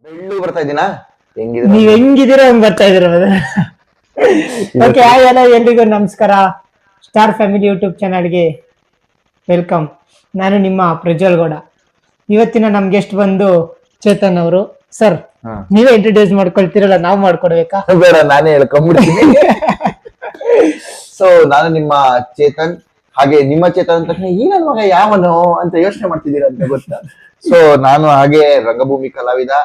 ಬೆಳ್ಳು ಬರ್ತಾ ಇದೀನಾ ನೀವ್ ಹೆಂಗಿದ್ದೀರಾ ಹಂಗ್ ಬರ್ತಾ ಇದೀರ. ಓಕೆ, ಹಾಯ್ ಹಲೋ ಎಲ್ರಿಗೂ ನಮಸ್ಕಾರ. ಸ್ಟಾರ್ ಫ್ಯಾಮಿಲಿ ಯೂಟ್ಯೂಬ್ ಚಾನಲ್ಗೆ ವೆಲ್ಕಮ್. ನಾನು ನಿಮ್ಮ ಪ್ರಜ್ವಲ್ ಗೌಡ. ಇವತ್ತಿನ ನಮ್ ಗೆಸ್ಟ್ ಬಂದು ಚೇತನ್ ಅವರು. ಸರ್, ನೀವೇ ಇಂಟ್ರೊಡ್ಯೂಸ್ ಮಾಡ್ಕೊಳ್ತೀರಲ್ಲ, ನಾವ್ ಮಾಡ್ಕೊಡ್ಬೇಕಾ? ಬೇಡ, ನಾನೇ ಹೇಳ್ಕೊಂಡ್ಬಿಡ್ತೀನಿ. ಸೊ ನಾನು ನಿಮ್ಮ ಚೇತನ್. ಹಾಗೆ ನಿಮ್ಮ ಚೇತನ್ ಅಂತ ತಕ್ಷಣ ಈ ನನ್ ಮಗ ಯಾವನು ಅಂತ ಯೋಚನೆ ಮಾಡ್ತಿದ್ದೀರಾ ಅಂತ ಗೊತ್ತಾ? ಸೊ ನಾನು ಹಾಗೆ ರಂಗಭೂಮಿ ಕಲಾವಿದ,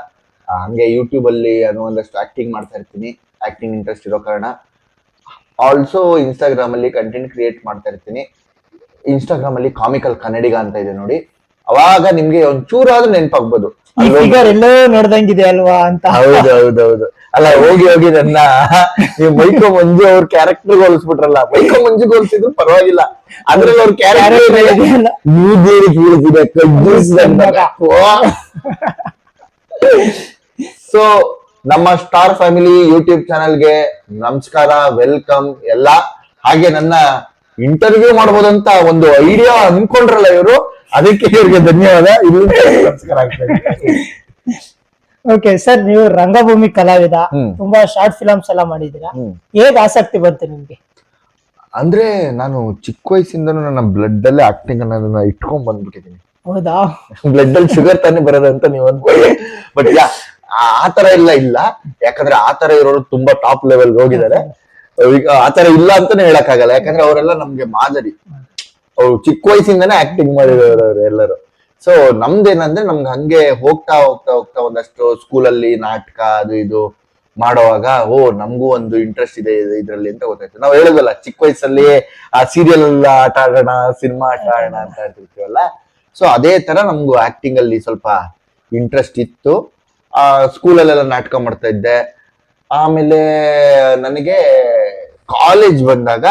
ಹಂಗೆ ಯೂಟ್ಯೂಬ್ ಅಲ್ಲಿ ಒಂದಷ್ಟು ಆಕ್ಟಿಂಗ್ ಮಾಡ್ತಾ ಇರ್ತೀನಿ. ಆಕ್ಟಿಂಗ್ ಇಂಟ್ರೆಸ್ಟ್ ಇರೋ ಕಾರಣ ಆಲ್ಸೋ ಇನ್ಸ್ಟಾಗ್ರಾಮ್ ಅಲ್ಲಿ ಕಂಟೆಂಟ್ ಕ್ರಿಯೇಟ್ ಮಾಡ್ತಾ ಇರ್ತೀನಿ. ಇನ್ಸ್ಟಾಗ್ರಾಮ್ ಅಲ್ಲಿ ಕಾಮಿಕಲ್ ಕನ್ನಡಿಗ ಅಂತ ಇದೆ ನೋಡಿ, ಅವಾಗ ನಿಮ್ಗೆ ಒಂಚೂರಾದ್ರೂ ನೆನಪಾಗ್ಬೋದು. ಎಲ್ಲೋ ನೋಡ್ದಂಗಿದೆ ಅಲ್ವಾ ಅಂತ. ಹೌದೌದೌದು. ಅಲ್ಲ, ಹೋಗಿ ಹೋಗಿ ನನ್ನ ನೀವು ಮೈಕೋ ಮಂಜು ಅವ್ರ ಕ್ಯಾರೆಕ್ಟರ್ ಹೋಲಿಸ್ಬಿಟ್ರಲ್ಲ. ಮೈಕೋ ಮಂಜುಗೆ ಹೋಲಿಸಿದ್ರು ಪರವಾಗಿಲ್ಲ, ಅದ್ರಲ್ಲಿ ಅವ್ರ ಕ್ಯಾರೆಕ್ಟರ್ ಸೊ ನಮ್ಮ ಸ್ಟಾರ್ ಫ್ಯಾಮಿಲಿ ಯೂಟ್ಯೂಬ್ ಚಾನಲ್ಗೆ ನಮಸ್ಕಾರ, ವೆಲ್ಕಮ್ ಎಲ್ಲ. ಹಾಗೆ ನನ್ನ ಇಂಟರ್ವ್ಯೂ ಮಾಡ್ಬೋದಂತ ಒಂದು ಐಡಿಯಾ ಅನ್ಕೊಂಡ್ರಲ್ಲ ಇವರು, ಅದಕ್ಕೆ ಇವ್ರಿಗೆ ಧನ್ಯವಾದ. ಇಲ್ಲಿ ನಮಸ್ಕಾರ ಆಗ್ತದೆ. ಓಕೆ ಸರ್, ನೀವು ರಂಗಭೂಮಿ ಕಲಾವಿದ, ತುಂಬಾ ಶಾರ್ಟ್ ಫಿಲಮ್ಸ್ ಎಲ್ಲ ಮಾಡಿದೀರಾ. ಹೇಗ್ ಆಸಕ್ತಿ ಬಂತು ನಿಮ್ಗೆ? ಅಂದ್ರೆ ನಾನು ಚಿಕ್ಕ ವಯಸ್ಸಿಂದನೂ ನನ್ನ ಬ್ಲಡ್ ಅಲ್ಲೇ ಆಕ್ಟಿಂಗ್ ಅನ್ನೋದನ್ನ ಇಟ್ಕೊಂಡ್ ಬಂದ್ಬಿಟ್ಟಿದ್ದೀನಿ. ಹೌದಾ? ಬ್ಲಡ್ ಅಲ್ಲಿ ಶುಗರ್ ತಾನೇ ಬರೋದಂತ ನೀವು ಅನ್ಕೊಳ್ಳಿ. ಬಟ್ ಆತರ ಇಲ್ಲ, ಯಾಕಂದ್ರೆ ಆತರ ಇರೋರು ತುಂಬಾ ಟಾಪ್ ಲೆವೆಲ್ ಹೋಗಿದ್ದಾರೆ. ಈಗ ಆತರ ಇಲ್ಲ ಅಂತಾನೆ ಹೇಳಕ್ ಆಗಲ್ಲ, ಯಾಕಂದ್ರೆ ಅವರೆಲ್ಲ ನಮ್ಗೆ ಮಾದರಿ. ಅವ್ರು ಚಿಕ್ಕ ವಯಸ್ಸಿಂದಾನೇ ಆಕ್ಟಿಂಗ್ ಮಾಡಿರೋರು ಎಲ್ಲರೂ. ಸೊ ನಮ್ದೇನಂದ್ರೆ ನಮ್ಗೆ ಹಂಗೆ ಹೋಗ್ತಾ ಹೋಗ್ತಾ ಹೋಗ್ತಾ ಒಂದಷ್ಟು ಸ್ಕೂಲಲ್ಲಿ ನಾಟಕ ಅದು ಇದು ಮಾಡೋವಾಗ ನಮಗೂ ಒಂದು ಇಂಟ್ರೆಸ್ಟ್ ಇದೆ ಇದ್ರಲ್ಲಿ ಅಂತ ಗೊತ್ತಾಯ್ತು. ನಾವ್ ಹೇಳೋದಲ್ಲ, ಚಿಕ್ಕ ವಯಸ್ಸಲ್ಲಿ ಆ ಸೀರಿಯಲ್ ಆಟ ಆಡೋಣ, ಸಿನಿಮಾ ಆಟ ಆಡೋಣ ಅಂತ ಹೇಳ್ತಿರ್ತೀವಲ್ಲ. ಸೊ ಅದೇ ತರ ನಮ್ಗೂ ಆಕ್ಟಿಂಗ್ ಅಲ್ಲಿ ಸ್ವಲ್ಪ ಇಂಟ್ರೆಸ್ಟ್ ಇತ್ತು. ಸ್ಕೂಲಲ್ಲೆಲ್ಲ ನಾಟಕ ಮಾಡ್ತಾ ಇದ್ದೆ. ಆಮೇಲೆ ನನಗೆ ಕಾಲೇಜ್ ಬಂದಾಗ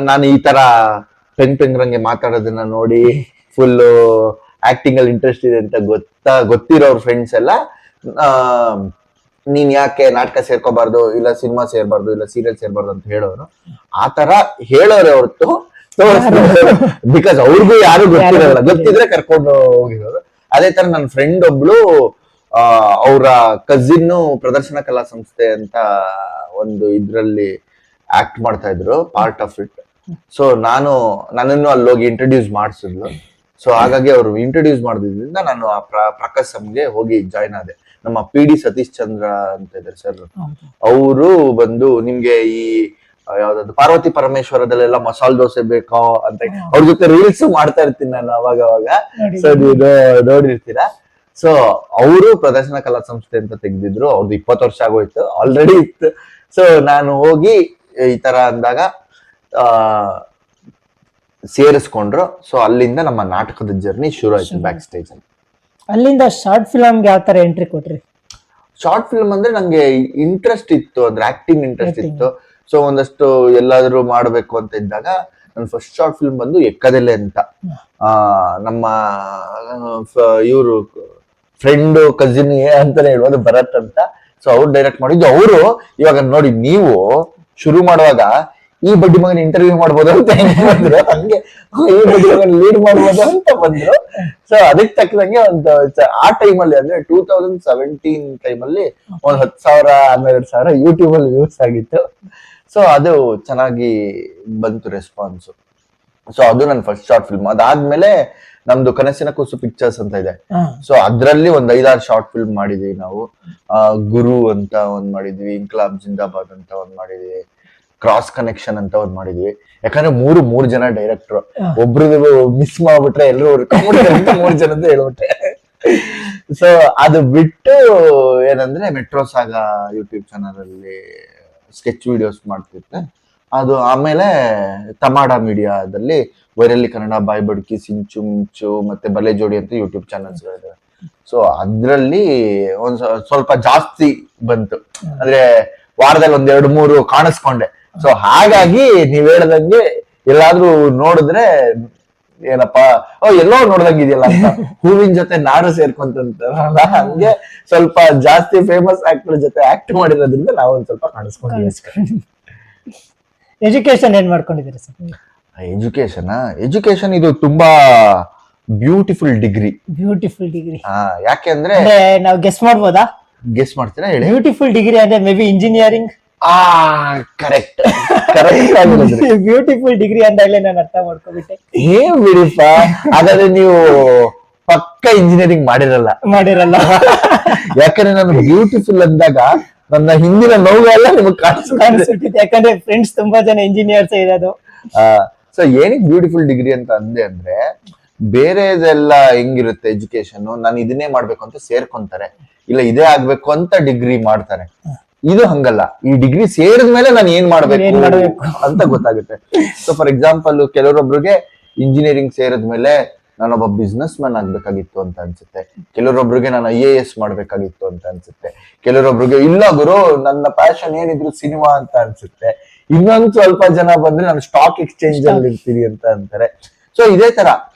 ನಾನು ಈ ತರ ಪೆಂಗ್ರಂಗೆ ಮಾತಾಡೋದನ್ನ ನೋಡಿ ಫುಲ್ಲು ಆಕ್ಟಿಂಗ್ ಅಲ್ಲಿ ಇಂಟ್ರೆಸ್ಟ್ ಇದೆ ಅಂತ ಗೊತ್ತಿರೋರ್ ಫ್ರೆಂಡ್ಸ್ ಎಲ್ಲ ನೀನ್ ಯಾಕೆ ನಾಟಕ ಸೇರ್ಕೋಬಾರ್ದು, ಇಲ್ಲ ಸಿನಿಮಾ ಸೇರ್ಬಾರ್ದು, ಇಲ್ಲ ಸೀರಿಯಲ್ ಸೇರ್ಬಾರ್ದು ಅಂತ ಹೇಳೋರು. ಆತರ ಹೇಳೋರೆ ಹೊರತು ಬಿಕಾಸ್ ಅವ್ರಿಗೂ ಯಾರು ಗೊತ್ತಿರಲ್ಲ, ಗೊತ್ತಿದ್ರೆ ಕರ್ಕೊಂಡು ಹೋಗಿರೋರು. ಅದೇ ತರ ನನ್ನ ಫ್ರೆಂಡ್ ಒಬ್ಳು, ಅವರ ಕಸಿನ್ ಪ್ರದರ್ಶನ ಕಲಾ ಸಂಸ್ಥೆ ಅಂತ ಒಂದು ಇದ್ರಲ್ಲಿ ಆಕ್ಟ್ ಮಾಡ್ತಾ ಇದ್ರು, ಪಾರ್ಟ್ ಆಫ್ ಇಟ್. ಸೊ ನನ್ನನ್ನು ಅಲ್ಲೋಗಿ ಇಂಟ್ರೊಡ್ಯೂಸ್ ಮಾಡಿಸಿದ್ಲು. ಸೊ ಹಾಗಾಗಿ ಅವರು ಇಂಟ್ರೊಡ್ಯೂಸ್ ಮಾಡಿದ್ರಿಂದ ನಾನು ಆ ಪ್ರಕಾಶಂಗೆ ಹೋಗಿ ಜಾಯ್ನ್ ಆದೆ. ನಮ್ಮ PD ಸತೀಶ್ ಚಂದ್ರ ಅಂತ ಇದ್ದಾರೆ ಸರ್, ಅವರು ಬಂದು ನಿಮ್ಗೆ ಈ ಯಾವ್ದಾದ್ರು ಪಾರ್ವತಿ ಪರಮೇಶ್ವರದಲ್ಲೆಲ್ಲ ಮಸಾಲೆ ದೋಸೆ ಬೇಕೋ ಅಂತ ಅವ್ರ ಜೊತೆ ರೀಲ್ಸ್ ಮಾಡ್ತಾ ಇರ್ತೀನಿ ನಾನು ಅವಾಗ. ಸೊ ನೀವು ನೋಡಿರ್ತೀರಾ. ಸೊ ಅವರು ಪ್ರದರ್ಶನ ಕಲಾ ಸಂಸ್ಥೆ ಅಂತ ತೆಗ್ದಿದ್ರು. ಅವ್ರದ್ದು 20 ವರ್ಷ ಆಗೋಯ್ತು, ಆಲ್ರೆಡಿ ಇತ್ತು. ಸೊ ನಾನು ಹೋಗಿ ಈ ತರ ಅಂದಾಗ ಸೇರಿಸ್ಕೊಂಡ್ರು. ಸೊ ಅಲ್ಲಿಂದ ನಮ್ಮ ನಾಟಕದ ಜರ್ನಿ ಶುರು ಆಯ್ತು ಬ್ಯಾಕ್ ಸ್ಟೇಜ್ ಅಲ್ಲಿ. ಅಲ್ಲಿಂದ ಶಾರ್ಟ್ ಫಿಲಮ್ಗೆ ಯಾವ ತರ ಎಂಟ್ರಿ ಕೊಟ್ರಿ? ಶಾರ್ಟ್ ಫಿಲ್ಮ್ ಅಂದ್ರೆ ನಂಗೆ ಇಂಟ್ರೆಸ್ಟ್ ಇತ್ತು, ಅಂದ್ರೆ ಆಕ್ಟಿಂಗ್ ಇಂಟ್ರೆಸ್ಟ್ ಇತ್ತು. ಸೊ ಒಂದಷ್ಟು ಎಲ್ಲಾದ್ರೂ ಮಾಡ್ಬೇಕು ಅಂತ ಇದ್ದಾಗ ನನ್ನ ಫಸ್ಟ್ ಶಾರ್ಟ್ ಫಿಲ್ಮ್ ಬಂದು ಎಕ್ಕದೆಲೆ ಅಂತ, ನಮ್ಮ ಇವರು ಫ್ರೆಂಡ್ ಕಸಿನ್ ಅಂತಾನೆ ಹೇಳ್ಬೋದು, ಭರತ್ ಅಂತ. ಸೊ ಅವ್ರು ಡೈರೆಕ್ಟ್ ಮಾಡಿದ್ದು. ಅವರು ಇವಾಗ ನೋಡಿ, ನೀವು ಶುರು ಮಾಡುವಾಗ ಈ ಬಡ್ಡಿ ಮಗನ ಇಂಟರ್ವ್ಯೂ ಮಾಡ್ಬೋದು ಅಂತ ಬಂದ್ರು, ಹಂಗೆ ಈ ಬಡ್ಡಿ ಮಗನ ಲೀಡ್ ಮಾಡ್ಬೋದು ಅಂತ ಬಂದ್ರು. ಸೊ ಅದಕ್ಕೆ ತಕ್ಕಂಗೆ ಒಂದು ಆ ಟೈಮಲ್ಲಿ ಅಂದ್ರೆ 2017 ಟೈಮಲ್ಲಿ 10,000 12,000 ಯೂಟ್ಯೂಬ್ ಅಲ್ಲಿ ವ್ಯೂಸ್ ಆಗಿತ್ತು. ಸೊ ಅದು ಚೆನ್ನಾಗಿ ಬಂತು ರೆಸ್ಪಾನ್ಸ್. ಸೊ ಅದು ನನ್ನ ಫಸ್ಟ್ ಶಾರ್ಟ್ ಫಿಲ್ಮ್. ಅದಾದ್ಮೇಲೆ ನಮ್ದು ಕನಸಿನ ಕೂಸು ಪಿಕ್ಚರ್ಸ್ ಅಂತ ಇದೆ. ಸೊ ಅದ್ರಲ್ಲಿ ಒಂದ್ 5-6 ಶಾರ್ಟ್ ಫಿಲ್ಮ್ ಮಾಡಿದೀವಿ ನಾವು. ಗುರು ಅಂತ ಒಂದ್ ಮಾಡಿದ್ವಿ, ಇಂಕ್ಲಾಬ್ ಜಿಂದಾಬಾದ್ ಅಂತ ಒಂದ್ ಮಾಡಿದ್ವಿ, ಕ್ರಾಸ್ ಕನೆಕ್ಷನ್ ಅಂತ ಒಂದ್ ಮಾಡಿದ್ವಿ. ಯಾಕಂದ್ರೆ ಮೂರು ಜನ ಡೈರೆಕ್ಟರ್, ಒಬ್ರದ್ದು ಮಿಸ್ ಮಾಡ್ಬಿಟ್ರೆ ಎಲ್ಲರೂ 3 ಜನದ್ದು ಹೇಳ್ಬಿಟ್ಟೆ. ಸೊ ಅದು ಬಿಟ್ಟು ಏನಂದ್ರೆ ಮೆಟ್ರೋ ಸಾಗ ಯೂಟ್ಯೂಬ್ ಚಾನಲ್ ಅಲ್ಲಿ ಸ್ಕೆಚ್ ವಿಡಿಯೋಸ್ ಮಾಡ್ತಿದ್ದೆ. ಅದು ಆಮೇಲೆ ತಮಾಡ ಮೀಡಿಯಾದಲ್ಲಿ ವೈರಲಿ ಕನ್ನಡ, ಬಾಯ್ ಬಡ್ಕಿ, ಸಿಂಚು ಮಿಂಚು ಮತ್ತೆ ಬಲೆ ಜೋಡಿ ಅಂತ ಯೂಟ್ಯೂಬ್ ಚಾನಲ್ಸ್ ಗಳಿದೆ. ಸೊ ಅದ್ರಲ್ಲಿ ಒಂದ್ ಸ್ವಲ್ಪ ಜಾಸ್ತಿ ಬಂತು, ಅಂದ್ರೆ ವಾರದಲ್ಲಿ 1-2-3 ಕಾಣಿಸ್ಕೊಂಡೆ. ಸೊ ಹಾಗಾಗಿ ನೀವ್ ಹೇಳ್ದಂಗೆ ಎಲ್ಲಾದ್ರೂ ನೋಡಿದ್ರೆ ಏನಪ್ಪಾ ಎಲ್ಲೋ ನೋಡ್ದಂಗಿದೆಯಲ್ಲ ಅಂತ, ಹೂವಿನ ಜೊತೆ ನಾರು ಸೇರ್ಕೊಂತಾರಲ್ಲ ಹಂಗೆ ಸ್ವಲ್ಪ ಜಾಸ್ತಿ ಫೇಮಸ್ ಆಕ್ಟರ್ ಜೊತೆ ಆಕ್ಟ್ ಮಾಡಿರೋದ್ರಿಂದ ನಾವು ಒಂದ್ ಸ್ವಲ್ಪ ಕಾಣಿಸ್ಕೊಂಡಿದ್ದೀವಿ. ಎಜುಕೇಶನ್ ಏನ್ ಮಾಡ್ಕೊಂಡಿದ್ದೀರಿ ಸರ್? ಎಜುಕೇಶನ್ ಇದು ತುಂಬಾ ಬ್ಯೂಟಿಫುಲ್ ಡಿಗ್ರಿ. ಬ್ಯೂಟಿಫುಲ್ ಡಿಗ್ರಿ ಯಾಕೆ ಅಂದ್ರೆ ಅಂದ್ರೆ ನಾವು ಗೆಸ್ ಮಾಡ್ಬೋದಾ? ಗೆಸ್ ಮಾಡ್ತೀರಾ ಹೇಳಿ. ಬ್ಯೂಟಿಫುಲ್ ಡಿಗ್ರಿ ಅಂದ್ರೆ maybe engineering. Correct correct ಆಗಿರೋದ್ರಿ. ಬ್ಯೂಟಿಫುಲ್ ಡಿಗ್ರಿ ಅಂದಾಗಲೇ ನಾನು ಅರ್ಥ ಮಾಡ್ಕೊಬಿಟ್ಟೆ. ಏನ್ ಬಿಡಿಪ್ಪ, ಹಾಗಾದ್ರೆ ನೀವು ಪಕ್ಕ ಇಂಜಿನಿಯರಿಂಗ್ ಮಾಡಿರಲ್ಲ. ಯಾಕಂದ್ರೆ ನಾನು ಬ್ಯೂಟಿಫುಲ್ ಅಂದಾಗ ನನ್ನ ಹಿಂದಿನ ನೋವೆಲ್ಲ ನಿಮಗೆ ಕಾಣಿಸ್ಬಿಟ್ಟಿದೆ, ಯಾಕಂದ್ರೆ ಫ್ರೆಂಡ್ಸ್ ತುಂಬಾ ಜನ ಇಂಜಿನಿಯರ್ಸ್ ಇರೋದು. ಸೊ ಏನಕ್ಕೆ ಬ್ಯೂಟಿಫುಲ್ ಡಿಗ್ರಿ ಅಂತ ಅಂದೆ ಅಂದ್ರೆ, ಬೇರೆದೆಲ್ಲ ಹೆಂಗಿರುತ್ತೆ ಎಜುಕೇಶನ್, ನಾನು ಇದನ್ನೇ ಮಾಡ್ಬೇಕು ಅಂತ ಸೇರ್ಕೊಂತಾರೆ, ಇಲ್ಲ ಇದೇ ಆಗ್ಬೇಕು ಅಂತ ಡಿಗ್ರಿ ಮಾಡ್ತಾರೆ. ಇದು ಹಂಗಲ್ಲ, ಈ ಡಿಗ್ರಿ ಸೇರಿದ ಮೇಲೆ ನಾನು ಏನ್ ಮಾಡ್ಬೇಕು ಅಂತ ಗೊತ್ತಾಗುತ್ತೆ. ಸೊ ಫಾರ್ ಎಕ್ಸಾಂಪಲ್, ಕೆಲವರೊಬ್ರಿಗೆ ಇಂಜಿನಿಯರಿಂಗ್ ಸೇರಿದ್ಮೇಲೆ ನಾನೊಬ್ಬ ಬಿಸ್ನೆಸ್ ಮ್ಯಾನ್ ಆಗ್ಬೇಕಾಗಿತ್ತು ಅಂತ ಅನ್ಸುತ್ತೆ, ಕೆಲವರೊಬ್ರಿಗೆ ನಾನು IAS ಮಾಡ್ಬೇಕಾಗಿತ್ತು ಅಂತ ಅನ್ಸುತ್ತೆ, ಕೆಲವರೊಬ್ರಿಗೆ ಇಲ್ಲ ಗುರು ನನ್ನ ಪ್ಯಾಷನ್ ಏನಿದ್ರು ಸಿನಿಮಾ ಅಂತ ಅನ್ಸುತ್ತೆ, ಇನ್ನೊಂದು ಸ್ವಲ್ಪ ಜನ ಬಂದ್ರೆ ನಾನು ಸ್ಟಾಕ್ ಎಕ್ಸ್ಚೇಂಜ್ ಅಲ್ಲಿ ಇರ್ತೀನಿ ಅಂತ ಅಂತಾರೆ. ಸೊ ಇದೇ ತರ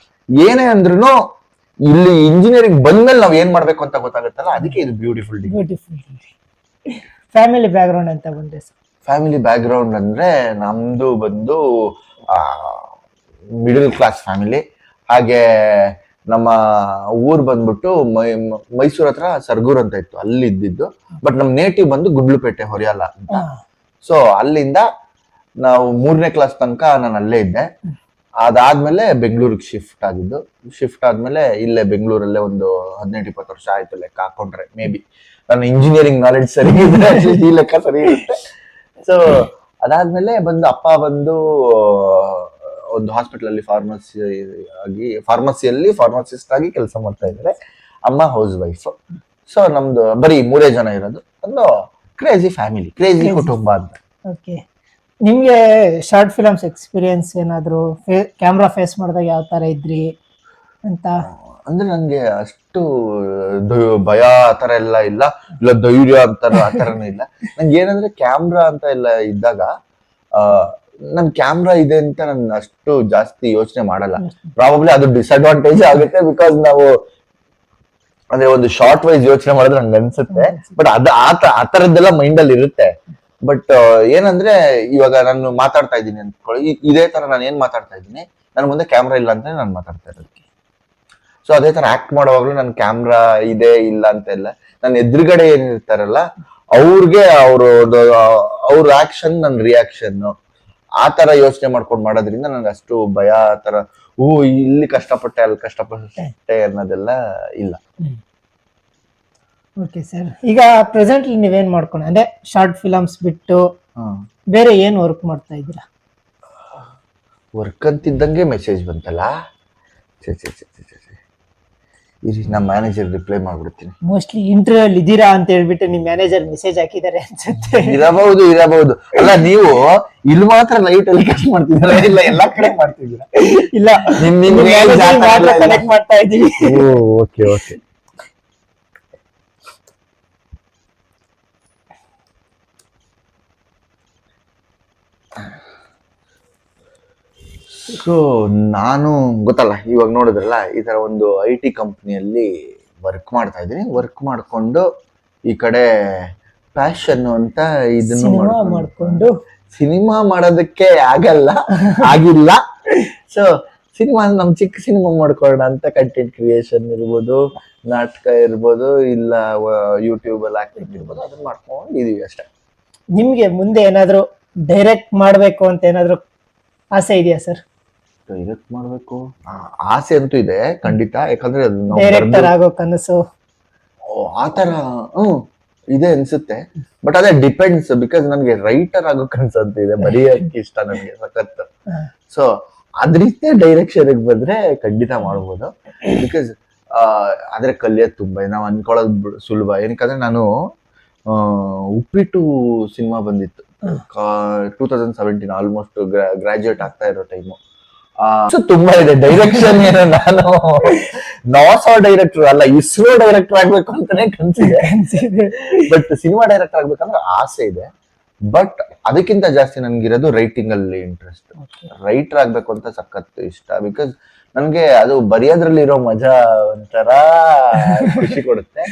ಏನೇ ಅಂದ್ರೂ ಇಲ್ಲಿ ಇಂಜಿನಿಯರಿಂಗ್ ಬಂದ್ಮೇಲೆ ನಾವ್ ಏನ್ ಮಾಡ್ಬೇಕು ಅಂತ ಗೊತ್ತಾಗುತ್ತಲ್ಲ, ಅದಕ್ಕೆ ಇದು beautiful degree. Family back ground ಅಂತ ಬಂದ್ರೆ, ಫ್ಯಾಮಿಲಿ ಬ್ಯಾಕ್ ಗ್ರೌಂಡ್ ಅಂದ್ರೆ ನಮ್ದು ಬಂದು ಮಿಡಲ್ ಕ್ಲಾಸ್ ಫ್ಯಾಮಿಲಿ. ಹಾಗೆ ನಮ್ಮ ಊರ್ ಬಂದ್ಬಿಟ್ಟು ಮೈಸೂರ್ ಹತ್ರ ಸರ್ಗೂರ್ ಅಂತ ಇತ್ತು, ಅಲ್ಲಿ ಇದ್ದಿದ್ದು. ಬಟ್ ನಮ್ ನೇಟಿವ್ ಬಂದು ಗುಡ್ಲುಪೇಟೆ, ಹೊರಿಯಾಲ ಅಂತ. ಸೊ ಅಲ್ಲಿಂದ ನಾವು 3ನೇ ಕ್ಲಾಸ್ ತನಕ ನಾನು ಅಲ್ಲೇ ಇದ್ದೆ. ಅದಾದ್ಮೇಲೆ ಬೆಂಗಳೂರಿಗೆ ಶಿಫ್ಟ್ ಆದ್ಮೇಲೆ ಇಲ್ಲೇ ಬೆಂಗಳೂರಲ್ಲೇ ಒಂದು 18-20 ವರ್ಷ ಆಯ್ತು ಲೆಕ್ಕ ಹಾಕೊಂಡ್ರೆ. ಮೇ ಬಿ ನನ್ನ ಇಂಜಿನಿಯರಿಂಗ್ ನಾಲೆಡ್ಜ್ ಸರಿ ಇದ್ರೆ ಈ ಲೆಕ್ಕ ಸರಿ ಇರುತ್ತೆ. ಸೊ ಅದಾದ್ಮೇಲೆ ಅಪ್ಪ ಬಂದು ಒಂದು ಹಾಸ್ಪಿಟಲ್ ಅಲ್ಲಿ ಫಾರ್ಮಸಿಯಲ್ಲಿ ಫಾರ್ಮಸಿಸ್ಟ್ ಆಗಿ ಕೆಲಸ ಮಾಡ್ತಾ ಇದ್ದಾರೆ. ಅಮ್ಮ ಹೌಸ್ ವೈಫ್. ಸೊ ನಮ್ದು ಬರೀ 3 ಜನ ಇರೋದು, ಒಂದು ಕ್ರೇಜಿ ಫ್ಯಾಮಿಲಿ, ಕ್ರೇಜಿ ಕುಟುಂಬ ಅಂತ. ಓಕೆ, ನಿಮ್ಗೆ ಶಾರ್ಟ್ ಫಿಲಮ್ಸ್ ಎಕ್ಸ್ಪೀರಿಯನ್ಸ್ ಏನಾದ್ರು, ಕ್ಯಾಮ್ರಾ ಫೇಸ್ ಮಾಡಿದಾಗ ಯಾವ ತರ ಇದ್ರಿ ಅಂತ? ಅಂದ್ರೆ ನಂಗೆ ಅಷ್ಟು ಭಯ ಆತರ ಎಲ್ಲ ಇಲ್ಲ ಧೈರ್ಯ ಅಂತಾರ ಆತರನೂ ಇಲ್ಲ. ನಂಗೆ ಏನಂದ್ರೆ ಕ್ಯಾಮ್ರಾ ಅಂತ ಎಲ್ಲ ಇದ್ದಾಗ ನನ್ ಕ್ಯಾಮ್ರಾ ಇದೆ ಅಂತ ನಾನು ಅಷ್ಟು ಜಾಸ್ತಿ ಯೋಚನೆ ಮಾಡಲ್ಲ. ಪ್ರಾಬಬ್ಲಿ ಅದು ಡಿಸ್ಅಡ್ವಾಂಟೇಜ್ ಆಗುತ್ತೆ, ಬಿಕಾಸ್ ನಾವು ಅಂದ್ರೆ ಒಂದು ಶಾರ್ಟ್ ವೈಸ್ ಯೋಚನೆ ಮಾಡಿದ್ರೆ ನಂಗೆ ಅನ್ಸುತ್ತೆ. ಬಟ್ ಆ ತರದ್ದೆಲ್ಲ ಮೈಂಡ್ ಅಲ್ಲಿ ಇರುತ್ತೆ. ಬಟ್ ಏನಂದ್ರೆ ಇವಾಗ ನಾನು ಮಾತಾಡ್ತಾ ಇದ್ದೀನಿ ಅನ್ಕೊಳ್ಳಿ, ಇದೇ ತರ ನಾನು ಏನ್ ಮಾತಾಡ್ತಾ ಇದ್ದೀನಿ, ನನ್ನ ಮುಂದೆ ಕ್ಯಾಮ್ರಾ ಇಲ್ಲ ಅಂತ ನಾನು ಮಾತಾಡ್ತಾ ಇರೋದು. ಸೊ ಅದೇ ತರ ಆಕ್ಟ್ ಮಾಡುವಾಗ್ಲೂ ನನ್ ಕ್ಯಾಮ್ರಾ ಇದೆ ಇಲ್ಲ ಅಂತ ಇಲ್ಲ, ನನ್ನ ಎದುರುಗಡೆ ಏನಿರ್ತಾರಲ್ಲ ಅವ್ರಿಗೆ ಅವ್ರ ಆಕ್ಷನ್ ನನ್ನ ರಿಯಾಕ್ಷನ್ ಆ ತರ ಯೋಚನೆ ಮಾಡ್ಕೊಂಡು ಮಾಡೋದ್ರಿಂದ ನನ್ಗೆ ಅಷ್ಟು ಭಯ ತರ ಇಲ್ಲಿ ಕಷ್ಟಪಟ್ಟೆ ಅಲ್ಲಿ ಕಷ್ಟಪಟ್ಟೆ ಅನ್ನೋದೆಲ್ಲ ಇಲ್ಲ. ಓಕೆ ಸರ್, ಈಗ ಪ್ರೆಸೆಂಟ್ಲಿ ನೀವೇನ್ ಮಾಡ್ಕೊಂಡು ಅಂದ್ರೆ ಶಾರ್ಟ್ ಫಿಲಮ್ಸ್ ಬಿಟ್ಟು ಬೇರೆ ಏನ್ ವರ್ಕ್ ಮಾಡ್ತಾ ಇದ್ದೀರಾ? ವರ್ಕ್ ಅಂತಿದ್ದಂಗೆ ಮೆಸೇಜ್ ಬಂತಲ್ಲ, ಇರಿ ನಮ್ಮ ಮ್ಯಾನೇಜರ್ ರಿಪ್ಲೈ ಮಾಡ್ಬಿಡ್ತೀನಿ. ಮೋಸ್ಟ್ಲಿ ಇಂಟರ್ವ್ಯೂ ಅಲ್ಲಿ ಇದ್ದೀರಾ ಅಂತ ಹೇಳ್ಬಿಟ್ಟು ನಿಮ್ ಮ್ಯಾನೇಜರ್ ಮೆಸೇಜ್ ಹಾಕಿದ್ದಾರೆ ಅನ್ಸುತ್ತೆ. ಇರಬಹುದು. ಅಲ್ಲ, ನೀವು ಇಲ್ಲಿ ಮಾತ್ರ ಲೈಟ್ ಅಲ್ಲಿ ಕಟ್ ಮಾಡ್ತಿದ್ದೀರಾ, ಇಲ್ಲ ಎಲ್ಲಾ ಕಡೆ ಮಾಡ್ತಿದ್ದೀರಾ? ಇಲ್ಲ, ಕನೆಕ್ಟ್ ಮಾಡ್ತಾ ಇದ್ದೀವಿ. Okay okay. ಸೊ ನಾನು ಗೊತ್ತಲ್ಲ, ಇವಾಗ ನೋಡಿದ್ರಲ್ಲ, ಈ ತರ ಒಂದು IT ಕಂಪ್ನಿಯಲ್ಲಿ ವರ್ಕ್ ಮಾಡ್ತಾ ಇದ್ದೀನಿ. ವರ್ಕ್ ಮಾಡ್ಕೊಂಡು ಈ ಕಡೆ ಪ್ಯಾಷನ್ ಅಂತ ಇದನ್ನು ಮಾಡ್ಕೊಂಡು ಸಿನಿಮಾ ಮಾಡೋದಕ್ಕೆ ಆಗಿಲ್ಲ. ಸೊ ಸಿನಿಮಾ ನಮ್ ಚಿಕ್ಕ ಸಿನಿಮಾ ಮಾಡ್ಕೊಳ್ಳೋಣ ಅಂತ ಕಂಟೆಂಟ್ ಕ್ರಿಯೇಷನ್ ಇರ್ಬೋದು, ನಾಟಕ ಇರ್ಬೋದು, ಇಲ್ಲ ಯೂಟ್ಯೂಬ್ ಅಲ್ಲಿ ಆಕ್ಟಿಂಗ್ ಇರ್ಬೋದು, ಅದನ್ನ ಮಾಡ್ಕೊಂಡಿದೀವಿ ಅಷ್ಟೇ. ನಿಮ್ಗೆ ಮುಂದೆ ಏನಾದ್ರು ಡೈರೆಕ್ಟ್ ಮಾಡ್ಬೇಕು ಅಂತ ಏನಾದ್ರು ಆಸೆ ಇದೆಯಾ ಸರ್? ಡೈರೆಕ್ಟ್ ಮಾಡ್ಬೇಕು ಆಸೆ ಅಂತೂ ಇದೆ ಖಂಡಿತ. ಯಾಕಂದ್ರೆ ಡೈರೆಕ್ಟರ್ ಆಗೋ ಕನಸು ಆತರ ಇದೆ ಅನ್ಸುತ್ತೆ. ಬಟ್ ಅದೇ ಡಿಪೆಂಡ್ಸ್, ಬಿಕಾಸ್ ನನ್ಗೆ ರೈಟರ್ ಆಗೋ ಕನಸು ಅಂತ ಇದೆ, ಬರೆಯಕ್ಕೆ ಇಷ್ಟ ನನ್ಗೆ ಸಖತ್. ಸೊ ಅದ್ರಿಂದ ಡೈರೆಕ್ಷನ್ ಬಂದ್ರೆ ಖಂಡಿತ ಮಾಡ್ಬೋದು. ಬಿಕಾಸ್ ಆದ್ರೆ ಕಲಿಯೋದು ತುಂಬಾ, ನಾವ್ ಅನ್ಕೊಳ್ಳೋದು ಸುಲಭ. ಏನಕ್ಕಂದ್ರೆ ನಾನು ಉಪ್ಪಿಟ್ಟು ಸಿನಿಮಾ ಬಂದಿತ್ತು 2017, ಆಲ್ಮೋಸ್ಟ್ ಗ್ರಾಜುಯೇಟ್ ಆಗ್ತಾ ಇರೋ ಟೈಮು. ತುಂಬಾ ಇದೆ ಡೈರೆಕ್ಷನ್. ಏನೋ ನಾನು ನಾಸಾ ಡೈರೆಕ್ಟರ್ ಅಲ್ಲ, ಇಸ್ರೋ ಡೈರೆಕ್ಟರ್ ಆಗ್ಬೇಕು ಅಂತಾನೆ ಕನ್ಸಿದೆ. ಬಟ್ ಸಿನಿಮಾ ಡೈರೆಕ್ಟರ್ ಆಗ್ಬೇಕಂದ್ರೆ ಆಸೆ ಇದೆ. ಬಟ್ ಅದಕ್ಕಿಂತ ಜಾಸ್ತಿ ನನ್ಗಿರೋದು ರೈಟಿಂಗ್ ಅಲ್ಲಿ ಇಂಟ್ರೆಸ್ಟ್. ರೈಟರ್ ಆಗ್ಬೇಕು ಅಂತ ಸಖತ್ ಇಷ್ಟ. ಬಿಕಾಸ್ ನನ್ಗೆ ಅದು ಬರೆಯೋದ್ರಲ್ಲಿ ಇರೋ ಮಜಾ ಒಂಥರ ಖುಷಿ ಕೊಡುತ್ತೆ.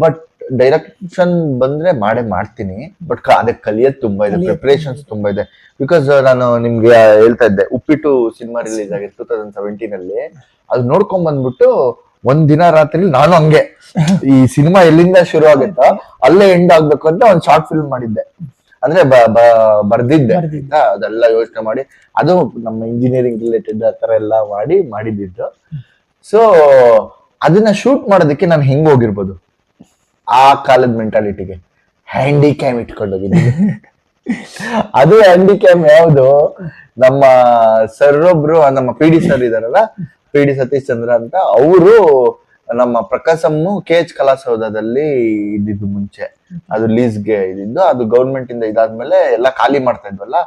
ಬಟ್ ಡೈರೆಕ್ಷನ್ ಬಂದ್ರೆ ಮಾಡ್ತೀನಿ ಬಟ್ ಅದಕ್ಕೆ ಕಲಿಯೋದು ತುಂಬಾ ಇದೆ, ಪ್ರಿಪರೇಷನ್ಸ್ ತುಂಬಾ ಇದೆ. ಬಿಕಾಸ್ ನಾನು ನಿಮ್ಗೆ ಹೇಳ್ತಾ ಇದ್ದೆ, ಉಪ್ಪಿಟ್ಟು ಸಿನಿಮಾ ರಿಲೀಸ್ ಆಗಿತ್ತು 2017 ಅಲ್ಲಿ. ಅದು ನೋಡ್ಕೊಂಡ್ ಬಂದ್ಬಿಟ್ಟು ಒಂದ್ ದಿನ ರಾತ್ರಿ ನಾನು ಹಂಗೆ ಈ ಸಿನಿಮಾ ಎಲ್ಲಿಂದ ಶುರು ಆಗುತ್ತೋ ಅಲ್ಲೇ ಎಂಡ್ ಆಗ್ಬೇಕು ಅಂತ ಒಂದ್ ಶಾರ್ಟ್ ಫಿಲ್ಮ್ ಮಾಡಿದ್ದೆ. ಅಂದ್ರೆ ಬರ್ದಿದ್ದೆ ಆಯ್ತಾ, ಅದೆಲ್ಲ ಯೋಚನೆ ಮಾಡಿ, ಅದು ನಮ್ಮ ಇಂಜಿನಿಯರಿಂಗ್ ರಿಲೇಟೆಡ್ ಆ ತರ ಎಲ್ಲ ಮಾಡಿದ್ದು. ಸೊ ಅದನ್ನ ಶೂಟ್ ಮಾಡೋದಕ್ಕೆ ನಾನು ಹೆಂಗ್ ಹೋಗಿರ್ಬೋದು, ಆ ಕಾಲದ ಮೆಂಟಾಲಿಟಿಗೆ ಹ್ಯಾಂಡಿಕ್ಯಾಮ್ ಇಟ್ಕೊಂಡು ಹೋಗಿದ್ದೀನಿ. ಅದು ಹ್ಯಾಂಡಿಕ್ಯಾಮ್ ಯಾವ್ದು, ನಮ್ಮ ಸರ್ ಒಬ್ರು, ನಮ್ಮ PD ಸರ್ ಇದಾರಲ್ಲ, PD ಸತೀಶ್ ಚಂದ್ರ ಅಂತ, ಅವರು ನಮ್ಮ ಪ್ರಕಾಶಮ್ಮು KH ಕಲಾಸೌಧದಲ್ಲಿ ಇದ್ದಿದ್ದು ಮುಂಚೆ. ಅದು ಲೀಸ್ಗೆ ಇದ್ದಿದ್ದು, ಅದು ಗೌರ್ಮೆಂಟ್ ಇಂದ ಇದಾದ್ಮೇಲೆ ಎಲ್ಲ ಖಾಲಿ ಮಾಡ್ತಾ ಇದ್ವಲ್ಲ,